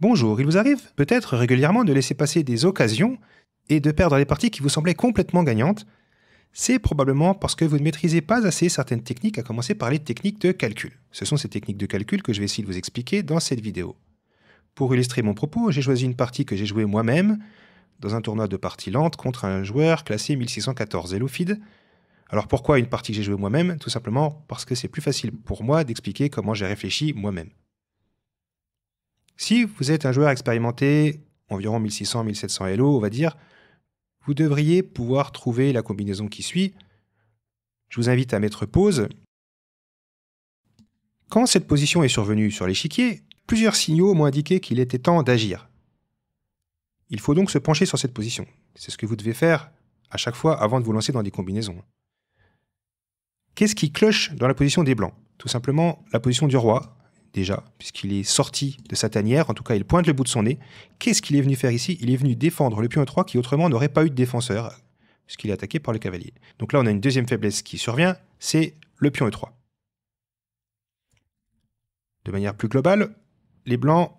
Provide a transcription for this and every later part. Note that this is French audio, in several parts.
Bonjour, il vous arrive peut-être régulièrement de laisser passer des occasions et de perdre des parties qui vous semblaient complètement gagnantes. C'est probablement parce que vous ne maîtrisez pas assez certaines techniques, à commencer par les techniques de calcul. Ce sont ces techniques de calcul que je vais essayer de vous expliquer dans cette vidéo. Pour illustrer mon propos, j'ai choisi une partie que j'ai jouée moi-même, dans un tournoi de partie lente contre un joueur classé 1614 Elofid. Alors pourquoi une partie que j'ai jouée moi-même? Tout simplement parce que c'est plus facile pour moi d'expliquer comment j'ai réfléchi moi-même. Si vous êtes un joueur expérimenté, environ 1600-1700 Elo, on va dire, vous devriez pouvoir trouver la combinaison qui suit. Je vous invite à mettre pause. Quand cette position est survenue sur l'échiquier, plusieurs signaux m'ont indiqué qu'il était temps d'agir. Il faut donc se pencher sur cette position. C'est ce que vous devez faire à chaque fois avant de vous lancer dans des combinaisons. Qu'est-ce qui cloche dans la position des blancs? Tout simplement la position du roi, déjà, puisqu'il est sorti de sa tanière, en tout cas il pointe le bout de son nez. Qu'est-ce qu'il est venu faire ici? Il est venu défendre le pion E3 qui autrement n'aurait pas eu de défenseur, puisqu'il est attaqué par le cavalier. Donc là on a une deuxième faiblesse qui survient, c'est le pion E3. De manière plus globale, les blancs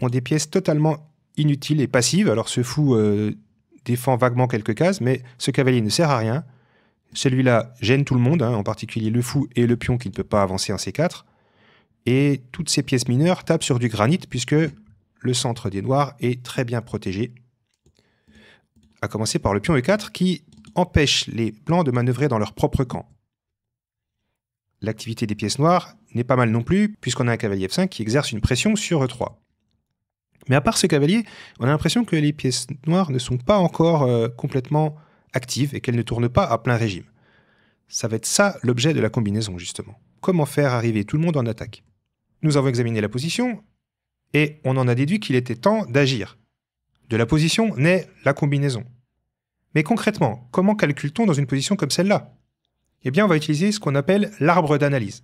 ont des pièces totalement inutiles et passives. Alors ce fou défend vaguement quelques cases, mais ce cavalier ne sert à rien. Celui-là gêne tout le monde, en particulier le fou et le pion qui ne peut pas avancer en C4. Et toutes ces pièces mineures tapent sur du granit puisque le centre des noirs est très bien protégé. À commencer par le pion E4 qui empêche les blancs de manœuvrer dans leur propre camp. L'activité des pièces noires n'est pas mal non plus puisqu'on a un cavalier F5 qui exerce une pression sur E3. Mais à part ce cavalier, on a l'impression que les pièces noires ne sont pas encore complètement actives et qu'elles ne tournent pas à plein régime. Ça va être ça l'objet de la combinaison justement. Comment faire arriver tout le monde en attaque? Nous avons examiné la position et on en a déduit qu'il était temps d'agir. De la position naît la combinaison. Mais concrètement, comment calcule-t-on dans une position comme celle-là? Eh bien, on va utiliser ce qu'on appelle l'arbre d'analyse.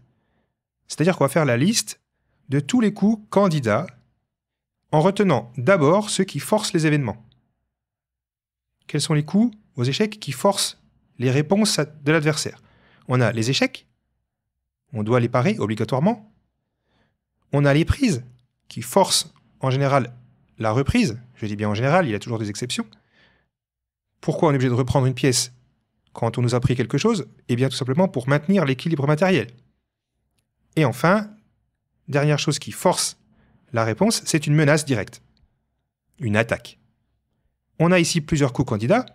C'est-à-dire qu'on va faire la liste de tous les coups candidats en retenant d'abord ceux qui forcent les événements. Quels sont les coups aux échecs qui forcent les réponses de l'adversaire? On a les échecs, on doit les parer obligatoirement. On a les prises, qui forcent en général la reprise. Je dis bien en général, il y a toujours des exceptions. Pourquoi on est obligé de reprendre une pièce quand on nous a pris quelque chose? Eh bien tout simplement pour maintenir l'équilibre matériel. Et enfin, dernière chose qui force la réponse, c'est une menace directe. Une attaque. On a ici plusieurs coups candidats.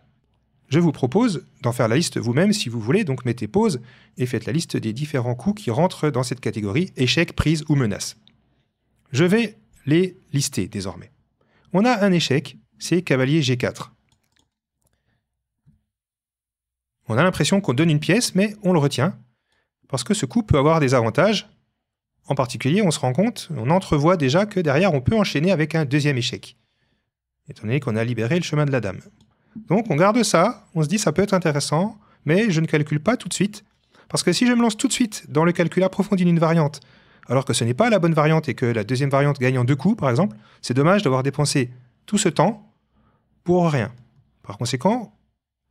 Je vous propose d'en faire la liste vous-même si vous voulez, donc mettez pause et faites la liste des différents coups qui rentrent dans cette catégorie échec, prise ou menace. Je vais les lister désormais. On a un échec, c'est cavalier G4. On a l'impression qu'on donne une pièce, mais on le retient, parce que ce coup peut avoir des avantages. En particulier, on se rend compte, on entrevoit déjà que derrière, on peut enchaîner avec un deuxième échec, étant donné qu'on a libéré le chemin de la dame. Donc on garde ça, on se dit ça peut être intéressant, mais je ne calcule pas tout de suite, parce que si je me lance tout de suite dans le calcul approfondi d'une variante, alors que ce n'est pas la bonne variante et que la deuxième variante gagne en 2 coups, par exemple, c'est dommage d'avoir dépensé tout ce temps pour rien. Par conséquent,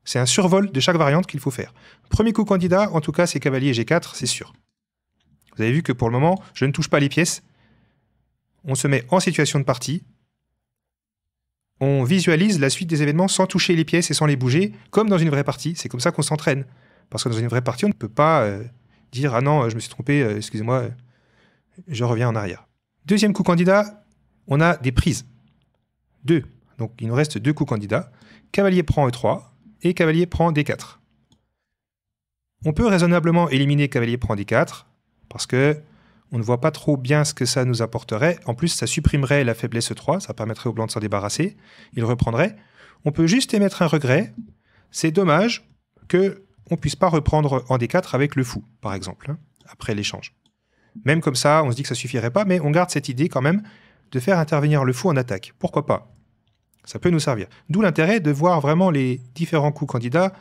c'est un survol de chaque variante qu'il faut faire. Premier coup candidat, en tout cas, c'est cavalier G4, c'est sûr. Vous avez vu que pour le moment, je ne touche pas les pièces. On se met en situation de partie. On visualise la suite des événements sans toucher les pièces et sans les bouger, comme dans une vraie partie. C'est comme ça qu'on s'entraîne. Parce que dans une vraie partie, on ne peut pas dire « Ah non, je me suis trompé, excusez-moi, je reviens en arrière ». Deuxième coup candidat, on a des prises. 2. Donc il nous reste 2 coups candidats. Cavalier prend E3 et cavalier prend D4. On peut raisonnablement éliminer cavalier prend D4 parce que on ne voit pas trop bien ce que ça nous apporterait. En plus, ça supprimerait la faiblesse E3, ça permettrait au blanc de s'en débarrasser. Il reprendrait. On peut juste émettre un regret. C'est dommage qu'on ne puisse pas reprendre en D4 avec le fou, par exemple, après l'échange. Même comme ça, on se dit que ça ne suffirait pas, mais on garde cette idée quand même de faire intervenir le fou en attaque. Pourquoi pas? Ça peut nous servir. D'où l'intérêt de voir vraiment les différents coups candidats,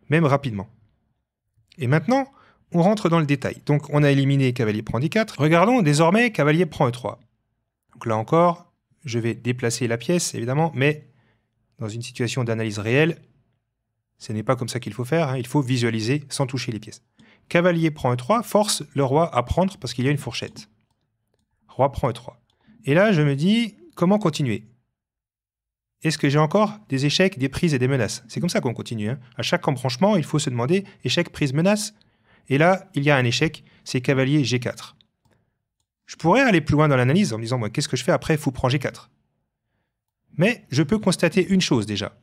même rapidement. Et maintenant, on rentre dans le détail. Donc, on a éliminé cavalier prend D4. Regardons désormais cavalier prend E3. Donc là encore, je vais déplacer la pièce, évidemment, mais dans une situation d'analyse réelle, ce n'est pas comme ça qu'il faut faire. Il faut visualiser sans toucher les pièces. Cavalier prend E3 force le roi à prendre parce qu'il y a une fourchette. Roi prend E3. Et là, je me dis, comment continuer? Est-ce que j'ai encore des échecs, des prises et des menaces? C'est comme ça qu'on continue. Hein. À chaque embranchement, il faut se demander échec, prise, menace. Et là, il y a un échec, c'est cavalier G4. Je pourrais aller plus loin dans l'analyse en me disant, qu'est-ce que je fais après fou prend G4? Mais je peux constater une chose déjà.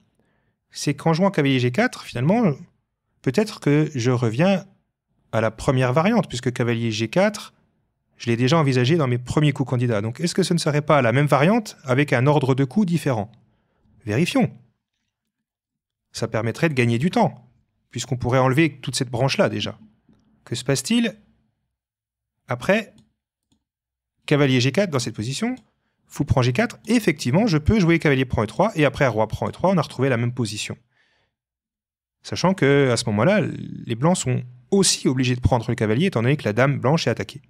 C'est qu'en jouant cavalier G4, finalement, peut-être que je reviens à la première variante, puisque cavalier G4, je l'ai déjà envisagé dans mes premiers coups candidats. Donc, est-ce que ce ne serait pas la même variante avec un ordre de coups différent? Vérifions. Ça permettrait de gagner du temps, puisqu'on pourrait enlever toute cette branche-là déjà. Que se passe-t-il après cavalier G4 dans cette position? Fou prend G4. Et effectivement, je peux jouer cavalier prend E3, et après roi prend E3, on a retrouvé la même position. Sachant qu'à ce moment-là, les blancs sont aussi obligés de prendre le cavalier, étant donné que la dame blanche est attaquée.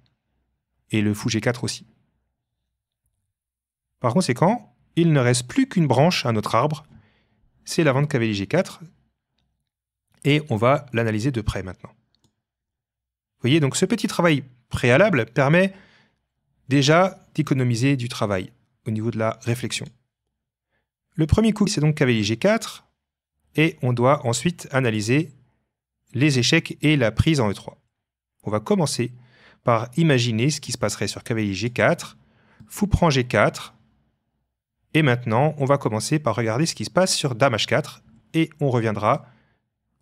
Et le fou G4 aussi. Par conséquent, il ne reste plus qu'une branche à notre arbre, c'est l'avant de cavalier G4, et on va l'analyser de près maintenant. Vous voyez, donc ce petit travail préalable permet déjà d'économiser du travail au niveau de la réflexion. Le premier coup, c'est donc cavalier G4, et on doit ensuite analyser les échecs et la prise en E3. On va commencer par imaginer ce qui se passerait sur cavalier G4, fou prend G4, et maintenant, on va commencer par regarder ce qui se passe sur dame H4, et on reviendra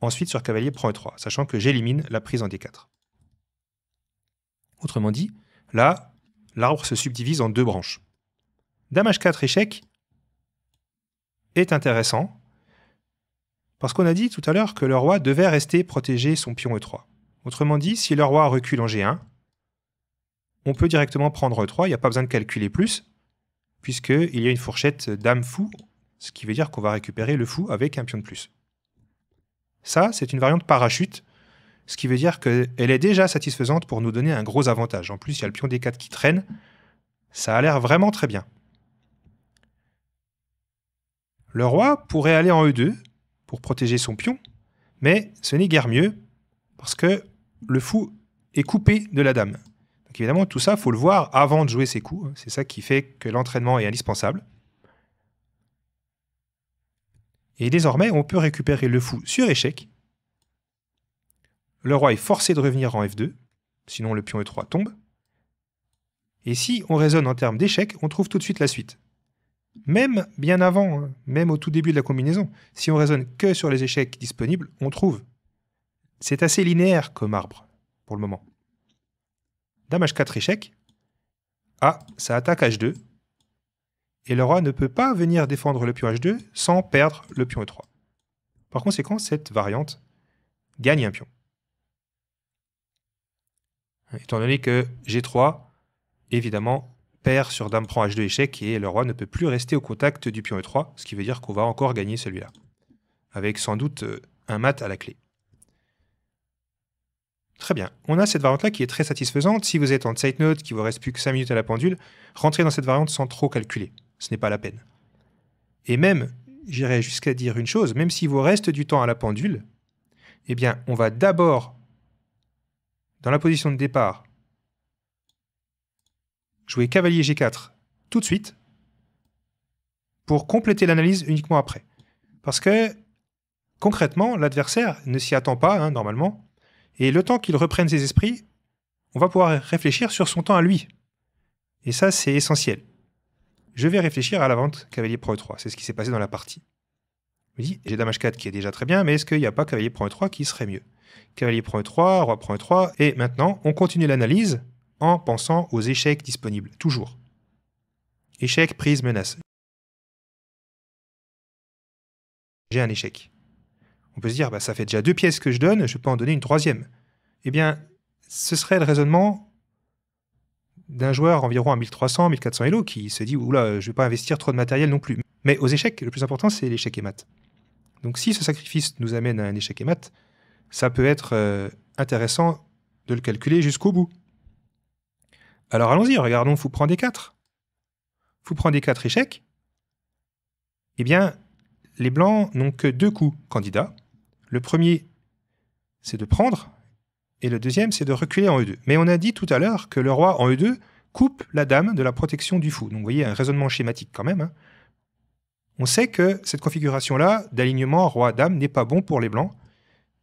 ensuite sur cavalier prend E3, sachant que j'élimine la prise en D4. Autrement dit, là, l'arbre se subdivise en deux branches. Dame H4 échec est intéressant, parce qu'on a dit tout à l'heure que le roi devait rester protéger son pion E3. Autrement dit, si le roi recule en G1, on peut directement prendre E3, il n'y a pas besoin de calculer plus, puisqu'il y a une fourchette dame-fou, ce qui veut dire qu'on va récupérer le fou avec un pion de plus. Ça, c'est une variante parachute, ce qui veut dire qu'elle est déjà satisfaisante pour nous donner un gros avantage. En plus, il y a le pion D4 qui traîne, ça a l'air vraiment très bien. Le roi pourrait aller en E2 pour protéger son pion, mais ce n'est guère mieux, parce que le fou est coupé de la dame. Donc évidemment, tout ça, il faut le voir avant de jouer ses coups. C'est ça qui fait que l'entraînement est indispensable. Et désormais, on peut récupérer le fou sur échec. Le roi est forcé de revenir en F2, sinon le pion E3 tombe. Et si on raisonne en termes d'échec, on trouve tout de suite la suite. Même bien avant, même au tout début de la combinaison, si on raisonne que sur les échecs disponibles, on trouve. C'est assez linéaire comme arbre, pour le moment. Dame H4 échec. Ah, ça attaque H2. Et le roi ne peut pas venir défendre le pion H2 sans perdre le pion E3. Par conséquent, cette variante gagne un pion. Étant donné que G3, évidemment, perd sur dame prend H2 échec et le roi ne peut plus rester au contact du pion E3, ce qui veut dire qu'on va encore gagner celui-là. Avec sans doute un mat à la clé. Très bien, on a cette variante-là qui est très satisfaisante. Si vous êtes en Zeitnote, qu'il vous reste plus que 5 minutes à la pendule, rentrez dans cette variante sans trop calculer. Ce n'est pas la peine. Et même, j'irais jusqu'à dire une chose, même s'il vous reste du temps à la pendule, eh bien, on va d'abord, dans la position de départ, jouer cavalier G4 tout de suite, pour compléter l'analyse uniquement après. Parce que, concrètement, l'adversaire ne s'y attend pas, normalement, et le temps qu'il reprenne ses esprits, on va pouvoir réfléchir sur son temps à lui. Et ça, c'est essentiel. Je vais réfléchir à la vente cavalier prend E3. C'est ce qui s'est passé dans la partie. Je me dis, j'ai dame H4 qui est déjà très bien, mais est-ce qu'il n'y a pas cavalier prend E3 qui serait mieux? Cavalier prend E3, roi prend E3, et maintenant, on continue l'analyse en pensant aux échecs disponibles, toujours. Échec, prise, menace. J'ai un échec. On peut se dire, ça fait déjà 2 pièces que je donne, je peux en donner une troisième. Eh bien, ce serait le raisonnement d'un joueur environ à 1300, 1400 Elo qui se dit, oula, je ne vais pas investir trop de matériel non plus. Mais aux échecs, le plus important, c'est l'échec et mat. Donc si ce sacrifice nous amène à un échec et mat, ça peut être intéressant de le calculer jusqu'au bout. Alors allons-y, regardons fou prend D4. Fou prend D4 échec. Eh bien, les blancs n'ont que 2 coups candidats. Le premier, c'est de prendre, et le deuxième, c'est de reculer en E2. Mais on a dit tout à l'heure que le roi en E2 coupe la dame de la protection du fou. Donc vous voyez un raisonnement schématique quand même. Hein. On sait que cette configuration-là d'alignement roi-dame n'est pas bon pour les blancs.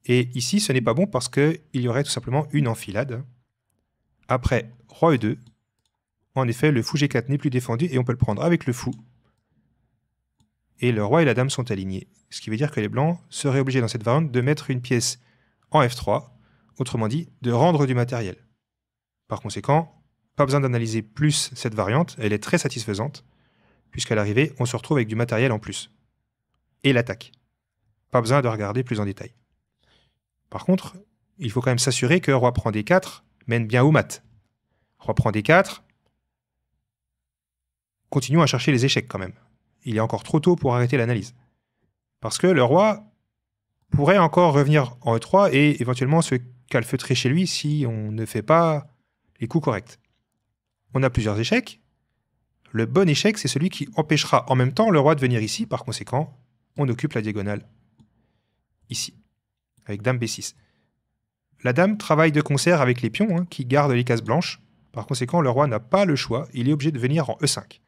Et ici, ce n'est pas bon parce qu'il y aurait tout simplement une enfilade. Après roi E2, en effet, le fou G4 n'est plus défendu et on peut le prendre avec le fou. Et le roi et la dame sont alignés. Ce qui veut dire que les blancs seraient obligés dans cette variante de mettre une pièce en F3, autrement dit, de rendre du matériel. Par conséquent, pas besoin d'analyser plus cette variante, elle est très satisfaisante, puisqu'à l'arrivée, on se retrouve avec du matériel en plus. Et l'attaque. Pas besoin de regarder plus en détail. Par contre, il faut quand même s'assurer que roi prend D4 mène bien au mat. Roi prend D4, continuons à chercher les échecs quand même. Il est encore trop tôt pour arrêter l'analyse. Parce que le roi pourrait encore revenir en E3 et éventuellement se calfeutrer chez lui si on ne fait pas les coups corrects. On a plusieurs échecs. Le bon échec, c'est celui qui empêchera en même temps le roi de venir ici. Par conséquent, on occupe la diagonale ici, avec dame B6. La dame travaille de concert avec les pions qui gardent les cases blanches. Par conséquent, le roi n'a pas le choix. Il est obligé de venir en E5.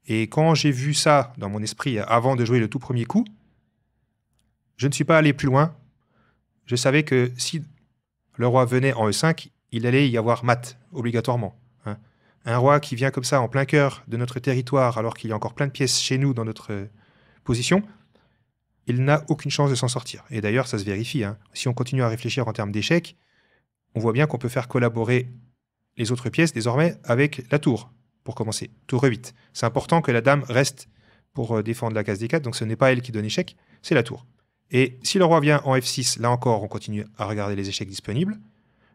Et quand j'ai vu ça dans mon esprit avant de jouer le tout premier coup, je ne suis pas allé plus loin. Je savais que si le roi venait en E5, il allait y avoir mat, obligatoirement. Hein. Un roi qui vient comme ça en plein cœur de notre territoire, alors qu'il y a encore plein de pièces chez nous dans notre position, il n'a aucune chance de s'en sortir. Et d'ailleurs, ça se vérifie. Hein. Si on continue à réfléchir en termes d'échecs, on voit bien qu'on peut faire collaborer les autres pièces désormais avec la tour, pour commencer. Tour E8. C'est important que la dame reste pour défendre la case D4, donc ce n'est pas elle qui donne échec, c'est la tour. Et si le roi vient en F6, là encore, on continue à regarder les échecs disponibles.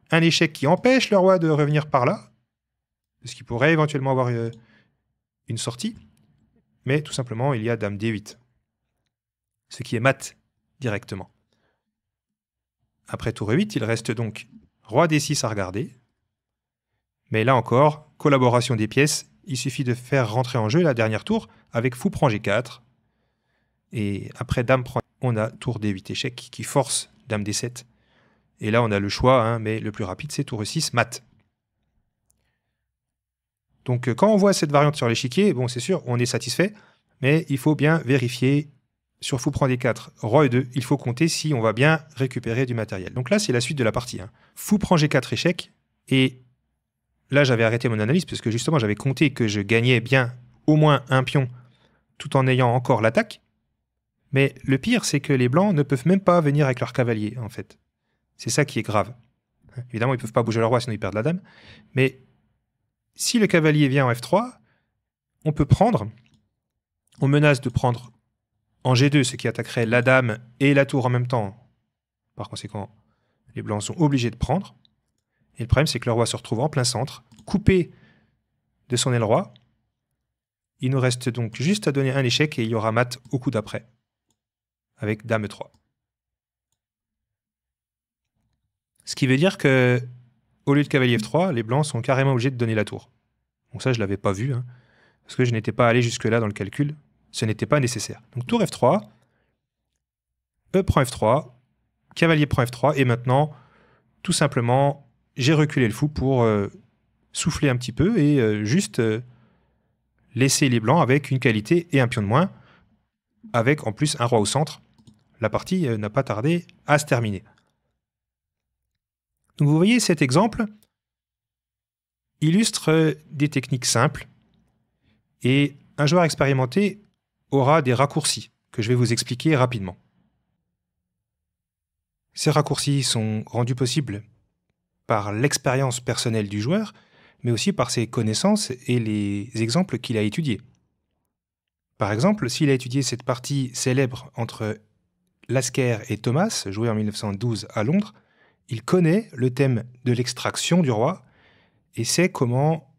Un échec qui empêche le roi de revenir par là, parce qu'il pourrait éventuellement avoir une sortie, mais tout simplement, il y a dame D8, ce qui est mat directement. Après tour E8, il reste donc roi D6 à regarder, mais là encore, collaboration des pièces, il suffit de faire rentrer en jeu la dernière tour avec fou prend G4, et après dame prend, on a tour D8 échec qui force dame D7. Et là, on a le choix, mais le plus rapide, c'est tour E6, mat. Donc, quand on voit cette variante sur l'échiquier, bon, c'est sûr, on est satisfait, mais il faut bien vérifier sur fou prend D4, roi E2, il faut compter si on va bien récupérer du matériel. Donc là, c'est la suite de la partie. Fou prend G4 échec, et là, j'avais arrêté mon analyse, parce que justement, j'avais compté que je gagnais bien au moins un pion, tout en ayant encore l'attaque. Mais le pire, c'est que les blancs ne peuvent même pas venir avec leur cavalier, en fait. C'est ça qui est grave. Évidemment, ils ne peuvent pas bouger leur roi, sinon ils perdent la dame. Mais si le cavalier vient en F3, on peut prendre, on menace de prendre en G2, ce qui attaquerait la dame et la tour en même temps. Par conséquent, les blancs sont obligés de prendre. Et le problème, c'est que le roi se retrouve en plein centre, coupé de son aile roi. Il nous reste donc juste à donner un échec et il y aura mat au coup d'après, avec dame E3. Ce qui veut dire que, au lieu de cavalier F3, les blancs sont carrément obligés de donner la tour. Donc ça, je ne l'avais pas vu, parce que je n'étais pas allé jusque-là dans le calcul. Ce n'était pas nécessaire. Donc tour F3, E prend F3, cavalier prend F3, et maintenant, tout simplement, j'ai reculé le fou pour souffler un petit peu et juste laisser les blancs avec une qualité et un pion de moins, avec en plus un roi au centre. La partie n'a pas tardé à se terminer. Donc vous voyez, cet exemple illustre des techniques simples et un joueur expérimenté aura des raccourcis que je vais vous expliquer rapidement. Ces raccourcis sont rendus possibles par l'expérience personnelle du joueur, mais aussi par ses connaissances et les exemples qu'il a étudiés. Par exemple, s'il a étudié cette partie célèbre entre Lasker et Thomas, jouée en 1912 à Londres, il connaît le thème de l'extraction du roi et sait comment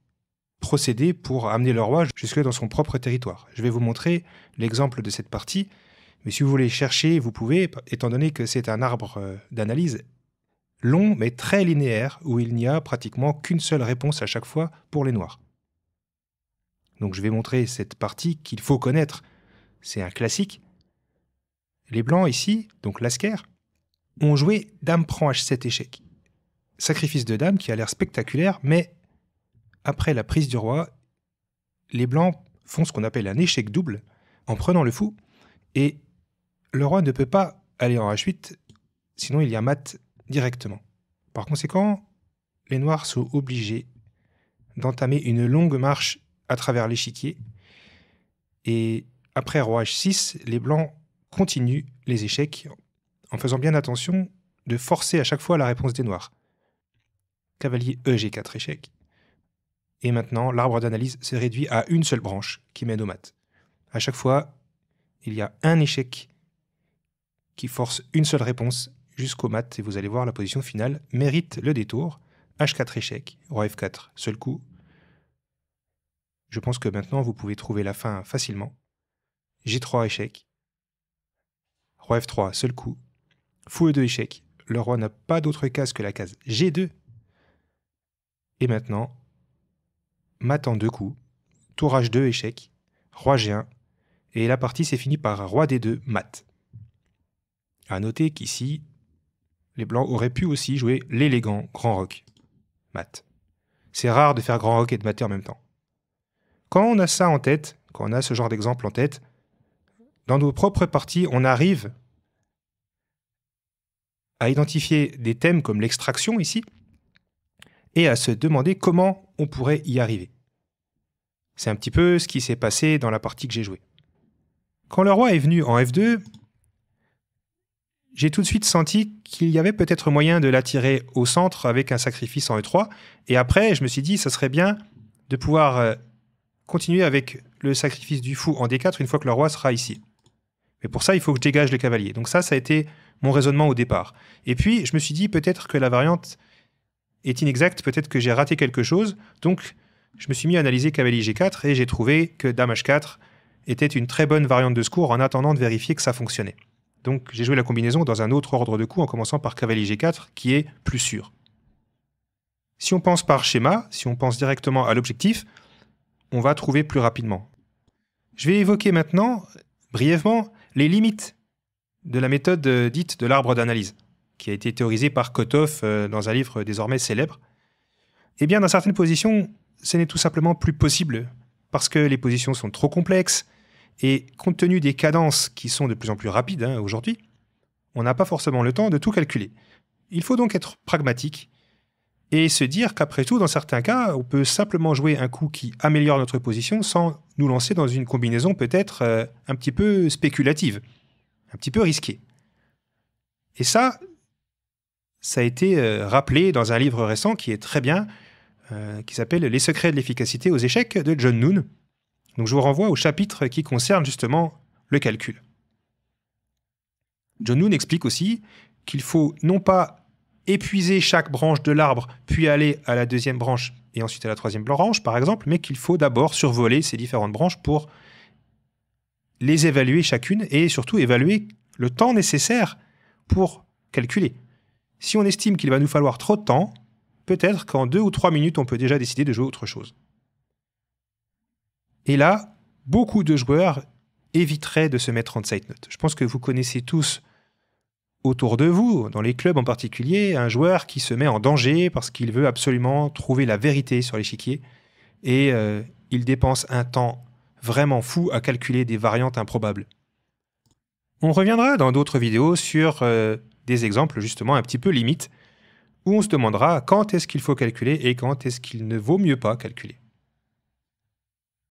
procéder pour amener le roi jusque dans son propre territoire. Je vais vous montrer l'exemple de cette partie, mais si vous voulez chercher, vous pouvez, étant donné que c'est un arbre d'analyse long mais très linéaire, où il n'y a pratiquement qu'une seule réponse à chaque fois pour les noirs. Donc je vais montrer cette partie qu'il faut connaître. C'est un classique. Les blancs ici, donc Lasker, ont joué dame prend H7 échec. Sacrifice de dame qui a l'air spectaculaire, mais après la prise du roi, les blancs font ce qu'on appelle un échec double en prenant le fou, et le roi ne peut pas aller en H8, sinon il y a mat directement. Par conséquent, les noirs sont obligés d'entamer une longue marche à travers l'échiquier, et après roi H6, les blancs continuent les échecs en faisant bien attention de forcer à chaque fois la réponse des noirs. Cavalier EG4 échec. Et maintenant, l'arbre d'analyse se réduit à une seule branche qui mène au mat. À chaque fois, il y a un échec qui force une seule réponse jusqu'au mat, et vous allez voir la position finale mérite le détour. H4 échec, roi F4, seul coup. Je pense que maintenant vous pouvez trouver la fin facilement. G3 échec, roi F3, seul coup. Fou E2 échec, le roi n'a pas d'autre case que la case G2. Et maintenant, mat en deux coups, tour H2 échec, roi G1, et la partie s'est finie par roi D2 mat. A noter qu'ici, les blancs auraient pu aussi jouer l'élégant grand roc mat. C'est rare de faire grand roc et de mater en même temps. Quand on a ça en tête, quand on a ce genre d'exemple en tête, dans nos propres parties, on arrive à identifier des thèmes comme l'extraction ici, et à se demander comment on pourrait y arriver. C'est un petit peu ce qui s'est passé dans la partie que j'ai jouée. Quand le roi est venu en F2, j'ai tout de suite senti qu'il y avait peut-être moyen de l'attirer au centre avec un sacrifice en E3, et après je me suis dit ça serait bien de pouvoir continuer avec le sacrifice du fou en D4 une fois que le roi sera ici. Mais pour ça, il faut que je dégage le cavalier. Donc ça a été mon raisonnement au départ. Et puis, je me suis dit peut-être que la variante est inexacte, peut-être que j'ai raté quelque chose. Donc, je me suis mis à analyser cavalier G4 et j'ai trouvé que dame H4 était une très bonne variante de secours en attendant de vérifier que ça fonctionnait. Donc, j'ai joué la combinaison dans un autre ordre de coups en commençant par cavalier G4 qui est plus sûr. Si on pense par schéma, si on pense directement à l'objectif, on va trouver plus rapidement. Je vais évoquer maintenant, brièvement, les limites de la méthode dite de l'arbre d'analyse, qui a été théorisée par Kotov dans un livre désormais célèbre. Eh bien, dans certaines positions, ce n'est tout simplement plus possible, parce que les positions sont trop complexes, et compte tenu des cadences qui sont de plus en plus rapides aujourd'hui, on n'a pas forcément le temps de tout calculer. Il faut donc être pragmatique, et se dire qu'après tout, dans certains cas, on peut simplement jouer un coup qui améliore notre position sans nous lancer dans une combinaison peut-être un petit peu spéculative, un petit peu risquée. Et ça a été rappelé dans un livre récent qui est très bien, qui s'appelle « Les secrets de l'efficacité aux échecs » de John Noon. Donc je vous renvoie au chapitre qui concerne justement le calcul. John Noon explique aussi qu'il faut non pas épuiser chaque branche de l'arbre, puis aller à la deuxième branche et ensuite à la troisième branche, par exemple, mais qu'il faut d'abord survoler ces différentes branches pour les évaluer chacune et surtout évaluer le temps nécessaire pour calculer. Si on estime qu'il va nous falloir trop de temps, peut-être qu'en 2 ou 3 minutes, on peut déjà décider de jouer autre chose. Et là, beaucoup de joueurs éviteraient de se mettre en side note. Je pense que vous connaissez tous autour de vous, dans les clubs en particulier, un joueur qui se met en danger parce qu'il veut absolument trouver la vérité sur l'échiquier et il dépense un temps vraiment fou à calculer des variantes improbables. On reviendra dans d'autres vidéos sur des exemples justement un petit peu limites où on se demandera quand est-ce qu'il faut calculer et quand est-ce qu'il ne vaut mieux pas calculer.